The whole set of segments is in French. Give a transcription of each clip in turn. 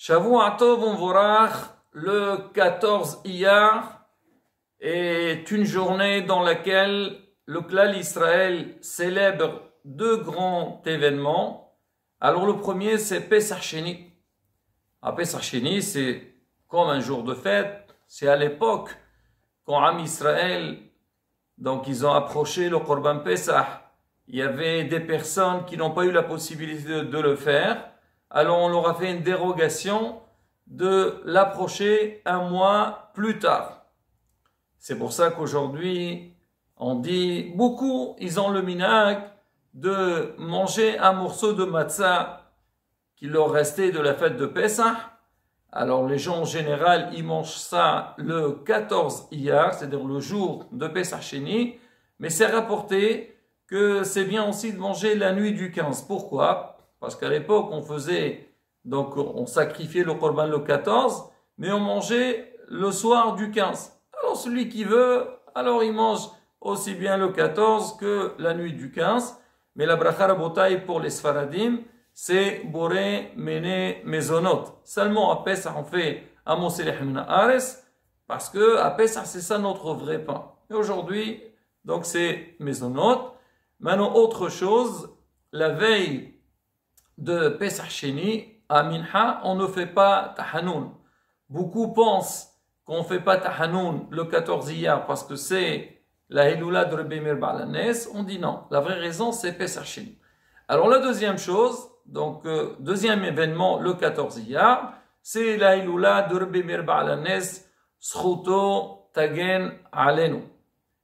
Shavua Tov Umvorach, le 14 Iyar, est une journée dans laquelle le Klal Israël célèbre deux grands événements. Alors le premier, c'est Pesach Sheni. Pesach Sheni, c'est comme un jour de fête. C'est à l'époque, quand Am Israël, donc ils ont approché le Korban Pesach, il y avait des personnes qui n'ont pas eu la possibilité de le faire. Alors on leur a fait une dérogation de l'approcher un mois plus tard. C'est pour ça qu'aujourd'hui, on dit, beaucoup, ils ont le minhag de manger un morceau de matzah qui leur restait de la fête de Pesach. Alors les gens en général, ils mangent ça le 14 Iyar, c'est-à-dire le jour de Pesach Sheni, mais c'est rapporté que c'est bien aussi de manger la nuit du 15. Pourquoi? Parce qu'à l'époque, on sacrifiait le Korban le 14, mais on mangeait le soir du 15. Alors celui qui veut, alors il mange aussi bien le 14 que la nuit du 15. Mais la bracha rabotai pour les Sfaradim, c'est Boré, Mene, Mezonot. Seulement à Pesach, on fait Amos Elechem Ares, parce que à Pesach, c'est ça notre vrai pain. Et aujourd'hui, donc c'est Mezonot. Maintenant, autre chose, la veille de Pesach Sheni, à Minha, on ne fait pas Tahanoun. Beaucoup pensent qu'on ne fait pas Tahanoun le 14 Iyar parce que c'est la Hiloula de Rebbe Meir Baal HaNes. On dit non. La vraie raison, c'est Pesach Sheni. Alors la deuxième chose, deuxième événement, le 14 Iyar, c'est la Hiloula de Rebbe Meir Baal HaNes, Zchuto Tagen Alenu.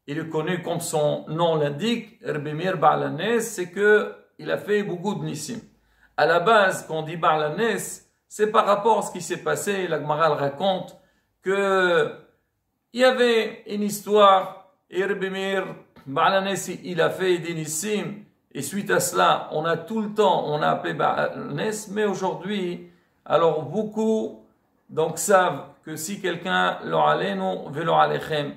Il est connu comme son nom l'indique, Rebbe Meir Baal HaNes, c'est qu'il a fait beaucoup de nissim. À la base, quand on dit Baal HaNes, c'est par rapport à ce qui s'est passé. La Gemara raconte que il y avait une histoire, et Rebbe Meir Baal HaNes, il a fait des nissim, et suite à cela, on a appelé Baal HaNes, mais aujourd'hui, alors beaucoup savent que si quelqu'un lo alenu velo alechem,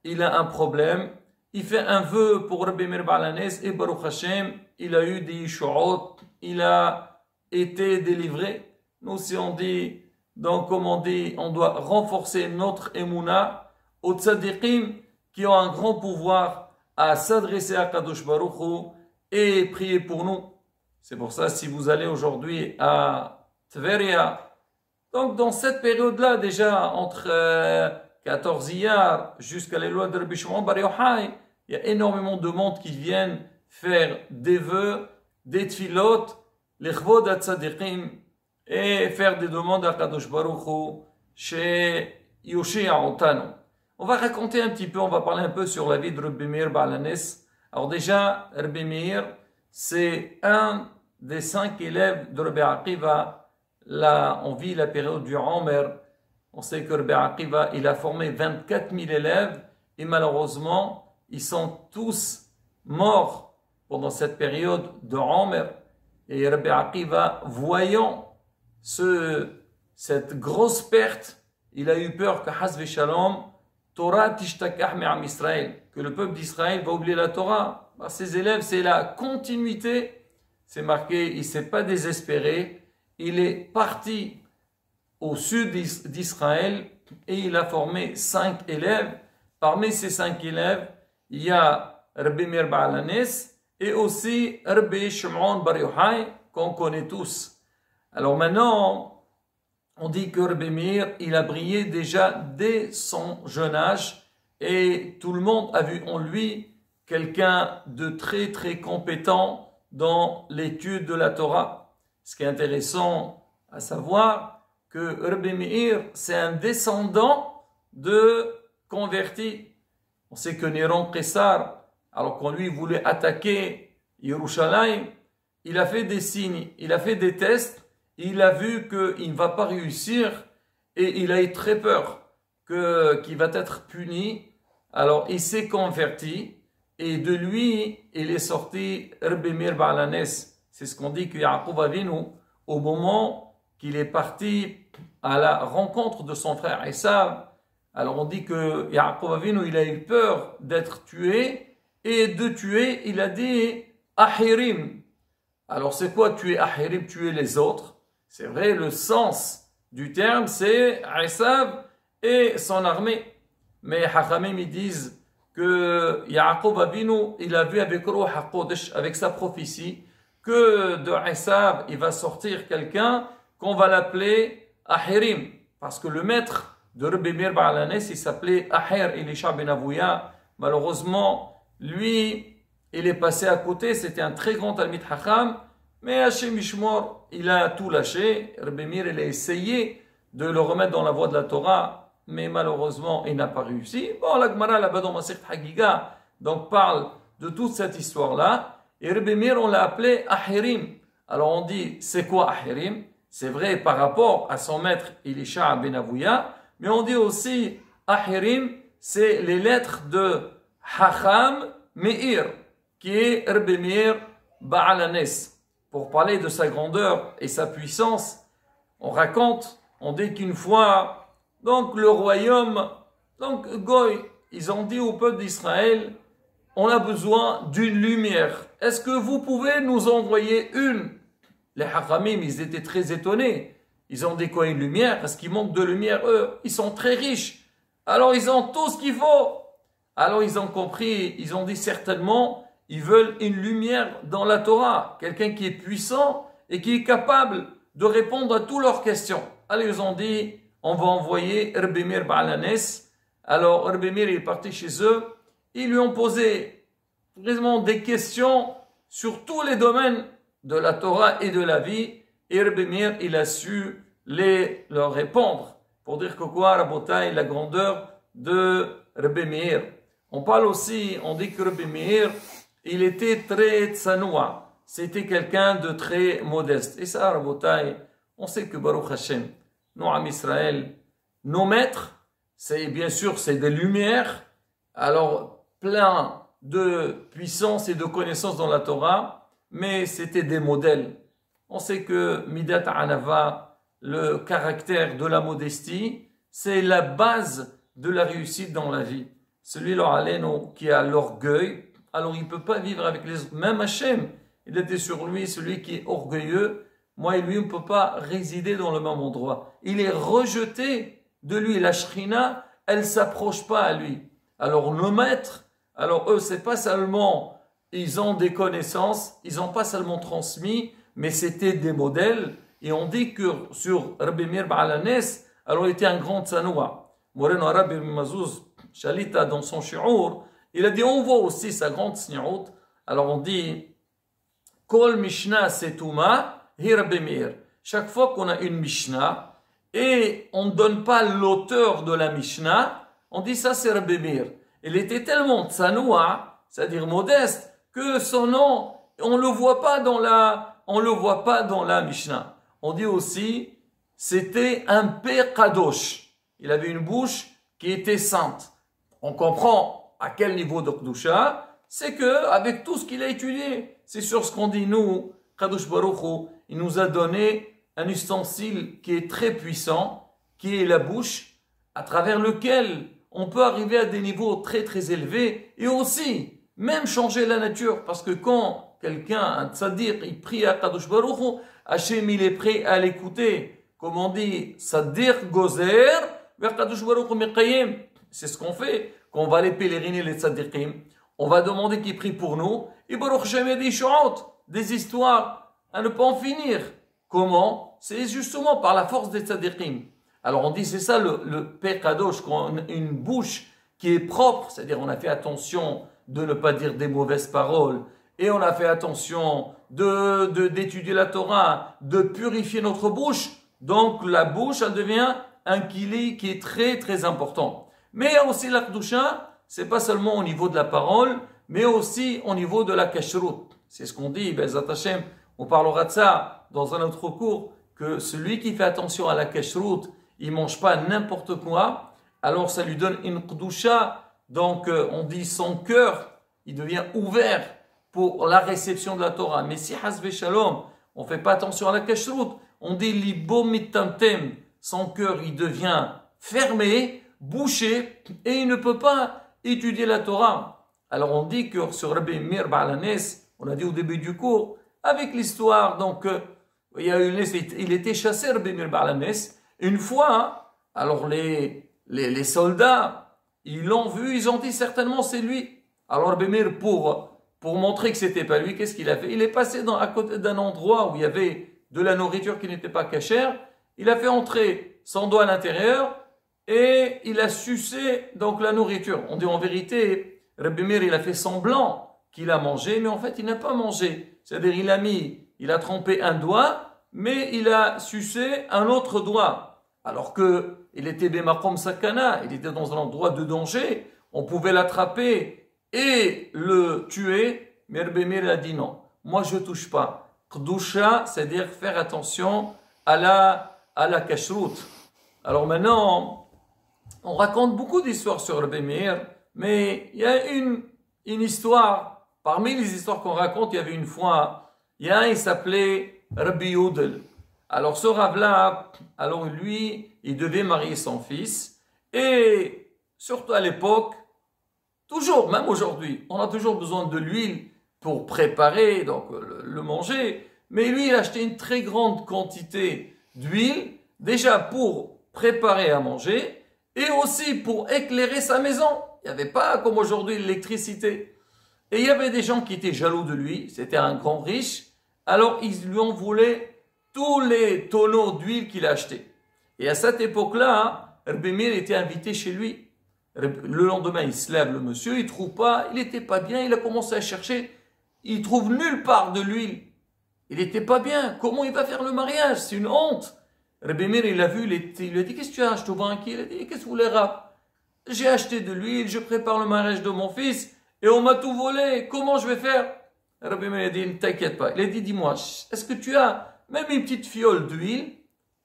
il a un problème, il fait un vœu pour Rebbe Meir Baal HaNes, et Baruch Hashem, il a eu des yishuot, il a été délivré. Nous, si on dit, comme on dit, on doit renforcer notre émouna aux tzadikim qui ont un grand pouvoir à s'adresser à Kadosh Baruch Hu et prier pour nous. C'est pour ça, si vous allez aujourd'hui à Tveria, donc dans cette période-là, déjà, entre 14 Iyar jusqu'à les lois de Rabbi Shimon Bar Yochai, il y a énormément de monde qui viennent faire des vœux, des tfilot, les chvod tzadikim, et faire des demandes à Kadosh Baruch Hu chez Yoshia Otanu. On va raconter un petit peu, on va parler un peu sur la vie de Rebbe Meir Baal HaNes. Alors déjà, Rebbe Meir, c'est un des 5 élèves de Rebbe Akiva. Là, on vit la période du Omer. On sait que Rebbe Akiva, il a formé 24 000 élèves et malheureusement, ils sont tous morts pendant cette période de Omer. Et Rebbe Akiva, voyant cette grosse perte, il a eu peur que Hasve Shalom, Torah tishtakah me'am Israël, que le peuple d'Israël va oublier la Torah. Ses élèves, c'est la continuité. C'est marqué, il ne s'est pas désespéré. Il est parti au sud d'Israël et il a formé 5 élèves. Parmi ces 5 élèves, il y a Rebbe Meir Baal HaNes et aussi Rebbe Shimon Bar Yochai, qu'on connaît tous. Alors maintenant, on dit que Rebbe Meir, il a brillé déjà dès son jeune âge et tout le monde a vu en lui quelqu'un de très très compétent dans l'étude de la Torah. Ce qui est intéressant à savoir que Rebbe Meir, c'est un descendant de convertis. On sait que Néron Caesar, alors qu'on lui voulait attaquer Yerushalayim, il a fait des signes, il a fait des tests, il a vu qu'il ne va pas réussir et il a eu très peur qu'il va être puni. Alors il s'est converti et de lui, il est sorti Rebbe Meir Baal HaNes. C'est ce qu'on dit que Yaakov Avinu, au moment qu'il est parti à la rencontre de son frère Esav, alors on dit que Yaakov Avinu, il a eu peur d'être tué et de tuer, il a dit Ahirim. Alors c'est quoi tuer Ahirim, tuer les autres? C'est vrai, le sens du terme, c'est Esav et son armée. Mais Hachamim, ils disent que Yaakov Avinu, il a vu avec Ruach HaKodesh, avec sa prophétie, que de Esav, il va sortir quelqu'un qu'on va l'appeler Ahirim. Parce que le maître de Rabbi Meir Baal HaNes, il s'appelait Aher Elisha ben Avouya. Malheureusement, lui, il est passé à côté, c'était un très grand Talmid Hacham, mais Hachem Ishmor, il a tout lâché. Rabbi Meir, il a essayé de le remettre dans la voie de la Torah, mais malheureusement, il n'a pas réussi. Bon, la Gemara, là-bas dans Masechet Hagiga, donc parle de toute cette histoire-là, et Rabbi Meir, on l'a appelé Ahirim. Alors on dit, c'est quoi Ahirim? C'est vrai par rapport à son maître Elisha ben Avouya, mais on dit aussi Ahirim, c'est les lettres de Hacham Meir, qui est Rabbi Meir Baal HaNes. Pour parler de sa grandeur et sa puissance, on raconte, on dit qu'une fois, donc le royaume, donc Goy, ils ont dit au peuple d'Israël, on a besoin d'une lumière. Est-ce que vous pouvez nous envoyer une? Les Hachamim, ils étaient très étonnés. Ils ont dit quoi, une lumière? Parce qu'ils manquent de lumière, eux. Ils sont très riches. Alors ils ont tout ce qu'il faut. Alors ils ont compris, ils ont dit certainement, ils veulent une lumière dans la Torah. Quelqu'un qui est puissant et qui est capable de répondre à toutes leurs questions. Alors ils ont dit, on va envoyer Rabbi Meir Baal HaNes. Alors Rabbi Meir est parti chez eux. Ils lui ont posé vraiment des questions sur tous les domaines de la Torah et de la vie. Et Rabbi Meir, il a su leur répondre. Pour dire que quoi, Rabotai, la grandeur de Rabbi Meir. On parle aussi, on dit que Rabbi Meir, il était très tsanoua. C'était quelqu'un de très modeste. Et ça, Rabotai, on sait que Baruch Hashem, nous, Am Israël, nos maîtres, c'est bien sûr, c'est des lumières. Alors, plein de puissance et de connaissances dans la Torah, mais c'était des modèles. On sait que Midat Anava, le caractère de la modestie, c'est la base de la réussite dans la vie. Celui-là, qui a l'orgueil, alors il ne peut pas vivre avec les autres. Même Hachem, il était sur lui, celui qui est orgueilleux. Moi et lui, on ne peut pas résider dans le même endroit. Il est rejeté de lui. La Shrina, elle ne s'approche pas à lui. Alors nos maîtres, alors eux, c'est pas seulement, ils ont des connaissances, ils n'ont pas seulement transmis, mais c'était des modèles. Et on dit que sur Rabbi Meir Baal HaNes, alors il était un grand tsanoua. Moreno Rabbi Mazouz Shalita, dans son shi'ur, il a dit, on voit aussi sa grande tsniout. Alors on dit, Kol Mishnah Setuma, hi Rabbi Meir. Chaque fois qu'on a une Mishnah, et on ne donne pas l'auteur de la Mishnah, on dit ça c'est Rabbi Meir. Il était tellement tsanoua, c'est-à-dire modeste, que son nom, on le voit pas dans la Mishnah. On dit aussi, c'était un père kadosh. Il avait une bouche qui était sainte. On comprend à quel niveau de Kedusha, c'est que avec tout ce qu'il a étudié, c'est sur ce qu'on dit nous, Kadosh Baruch Hu, il nous a donné un ustensile qui est très puissant, qui est la bouche, à travers lequel on peut arriver à des niveaux très très élevés et aussi même changer la nature. Parce que quand quelqu'un, un tzaddik, il prie à Kadosh Baruch Hu, Hachem il est prêt à l'écouter. Comme on dit, tzaddik gozer, vers Kadosh Baruch Hu meqayim. C'est ce qu'on fait quand on va aller pèleriner les tzaddikim. On va demander qu'ils prient pour nous. Et Baruch Hashem a des chouout, des histoires à ne pas en finir. Comment? C'est justement par la force des tzaddikim. Alors on dit c'est ça le Père Kadosh, qu'on a une bouche qui est propre, c'est-à-dire on a fait attention de ne pas dire des mauvaises paroles, et on a fait attention d'étudier la Torah, de purifier notre bouche. Donc la bouche, elle devient un kili qui est très très important. Mais il y a aussi la Kedusha, c'est pas seulement au niveau de la parole, mais aussi au niveau de la kashrut. C'est ce qu'on dit, Be'ezrat Hashem, on parlera de ça dans un autre cours, que celui qui fait attention à la kashrut, il mange pas n'importe quoi, alors ça lui donne une Kedusha, donc on dit son cœur, il devient ouvert pour la réception de la Torah. Mais si Hasbe Shalom, on fait pas attention à la kashrut, on dit libo mitantem, son cœur il devient fermé, bouché, et il ne peut pas étudier la Torah. Alors on dit que sur Rabbi Meir Baal HaNes, on a dit au début du cours, avec l'histoire, donc il était chassé Rabbi Meir Baal HaNes, Une fois, alors les soldats, ils l'ont vu, ils ont dit certainement c'est lui. Alors Bémir, pour montrer que c'était pas lui, qu'est-ce qu'il a fait? Il est passé à côté d'un endroit où il y avait de la nourriture qui n'était pas cachère. Il a fait entrer son doigt à l'intérieur et il a sucé donc la nourriture. On dit en vérité, Rabbi Meir, il a fait semblant qu'il a mangé, mais en fait il n'a pas mangé. C'est-à-dire il a trempé un doigt, mais il a sucé un autre doigt. Alors que il était Bemakom Sakana, il était dans un endroit de danger, on pouvait l'attraper et le tuer, mais Rabbi Meir a dit non, moi je touche pas. Kdusha, c'est-à-dire faire attention à la kashrut. Alors maintenant, on raconte beaucoup d'histoires sur Rabbi Meir, mais il y a une histoire, parmi les histoires qu'on raconte, il y avait une fois, il s'appelait Rabbi Yudel. Alors ce Rav-là, alors lui, il devait marier son fils, et surtout à l'époque, toujours, même aujourd'hui, on a toujours besoin de l'huile pour préparer, donc le manger, mais lui, il a acheté une très grande quantité d'huile, déjà pour préparer à manger, et aussi pour éclairer sa maison. Il n'y avait pas, comme aujourd'hui, l'électricité. Et il y avait des gens qui étaient jaloux de lui, c'était un grand riche, alors ils lui en voulaient tous les tonneaux d'huile qu'il a achetés. Et à cette époque-là, Rabbi Meir était invité chez lui. Le lendemain, il se lève, le monsieur, il trouve pas, il n'était pas bien, il a commencé à chercher, il trouve nulle part de l'huile. Il n'était pas bien, comment il va faire le mariage? C'est une honte. Rabbi Meir, il l'a vu, il lui a dit, qu'est-ce que tu as acheté au banquier? Il a dit, qu'est-ce que vous voulez, Rav? J'ai acheté de l'huile, je prépare le mariage de mon fils, et on m'a tout volé, comment je vais faire? Rabbi Meir a dit, ne t'inquiète pas. Il a dit, dis-moi, est-ce que tu as même une petite fiole d'huile?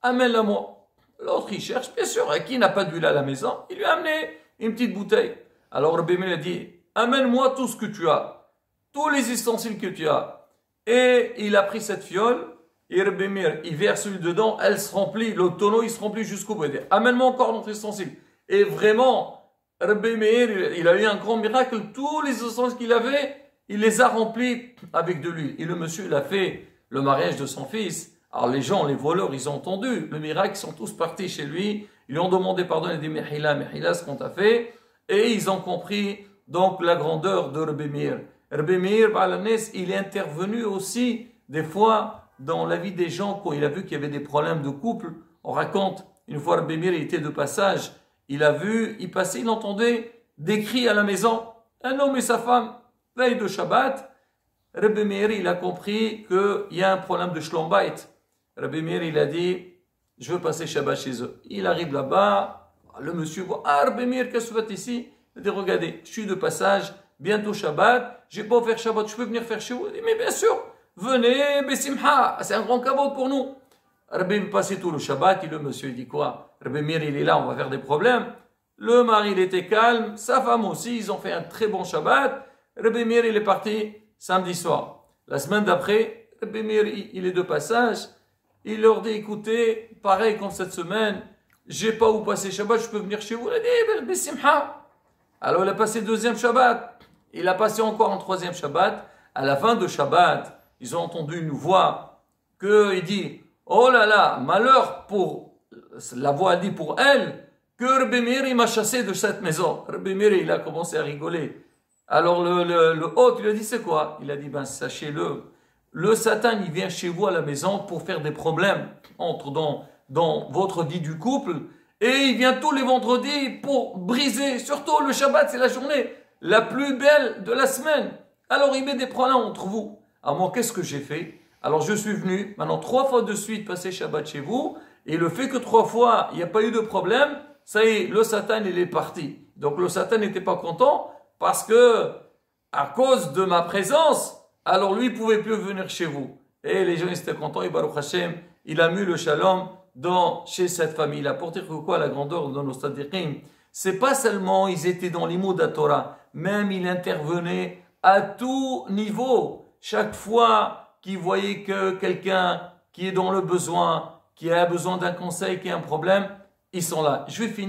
Amène-la moi. L'autre, il cherche, bien sûr, qui n'a pas d'huile à la maison? Il lui a amené une petite bouteille. Alors Rabbi Meir a dit, amène-moi tout ce que tu as, tous les ustensiles que tu as. Et il a pris cette fiole, et Rabbi Meir, il verse l'huile dedans, elle se remplit, le tonneau, il se remplit jusqu'au bout. Il dit, amène-moi encore notre ustensile. Et vraiment, Rabbi Meir, il a eu un grand miracle, tous les ustensiles qu'il avait, il les a remplis avec de l'huile. Et le monsieur, il a fait le mariage de son fils. Alors les gens, les voleurs, ils ont entendu le miracle, ils sont tous partis chez lui, ils lui ont demandé pardon, il a dit Mehila, ce qu'on t'a fait, et ils ont compris donc la grandeur de Rabbi Meir. Rabbi Meir, il est intervenu aussi des fois dans la vie des gens quand il a vu qu'il y avait des problèmes de couple. On raconte, une fois Rabbi Meir, il était de passage, il a vu, il passait, il entendait des cris à la maison, un homme et sa femme, veille de Shabbat. Rabbi Meir, il a compris qu'il y a un problème de Shlom Bayit. Rabbi Meir, il a dit, je veux passer Shabbat chez eux. Il arrive là-bas, le monsieur voit, Rabbi Meir, qu'est-ce que tu fais ici? Il dit, regardez, je suis de passage, bientôt Shabbat, j'ai pas offert Shabbat, je peux venir faire chez vous? Il dit, mais bien sûr, venez, Bessimha, c'est un grand cadeau pour nous. Rabbi Meir passait tout le Shabbat, et le monsieur, il dit quoi? Rabbi Meir, il est là, on va faire des problèmes. Le mari, il était calme, sa femme aussi, ils ont fait un très bon Shabbat. Rabbi Meir, il est parti samedi soir. La semaine d'après, Rabbi Meir, il est de passage. Il leur dit, écoutez, pareil comme cette semaine, j'ai pas où passer Shabbat, je peux venir chez vous. Il a dit, Bissimha. Alors il a passé le deuxième Shabbat. Il a passé encore un troisième Shabbat. À la fin de Shabbat, ils ont entendu une voix il dit, oh là là, malheur pour, la voix dit pour elle, que Rabbi Meir, il m'a chassé de cette maison. Rabbi Meir, il a commencé à rigoler. Alors le hôte, il lui a dit, c'est quoi? Il a dit, sachez-le, le Satan, il vient chez vous à la maison pour faire des problèmes, entre dans votre vie du couple, et il vient tous les vendredis pour briser, surtout le Shabbat, c'est la journée la plus belle de la semaine. Alors il met des problèmes entre vous. Alors moi, qu'est-ce que j'ai fait? Alors je suis venu, maintenant 3 fois de suite passer Shabbat chez vous, et le fait que 3 fois, il n'y a pas eu de problème, ça y est, le Satan, il est parti. Donc le Satan n'était pas content, parce que, à cause de ma présence, alors lui, il ne pouvait plus venir chez vous. Et les gens, ils étaient contents, et Baruch Hashem, il a mis le shalom chez cette famille-là. Pour dire que quoi, la grandeur de nos sadiqim, c'est pas seulement, ils étaient dans l'imoud à Torah, même il intervenait à tout niveau. Chaque fois qu'il voyait que quelqu'un qui est dans le besoin, qui a besoin d'un conseil, qui a un problème, ils sont là. Je vais finir.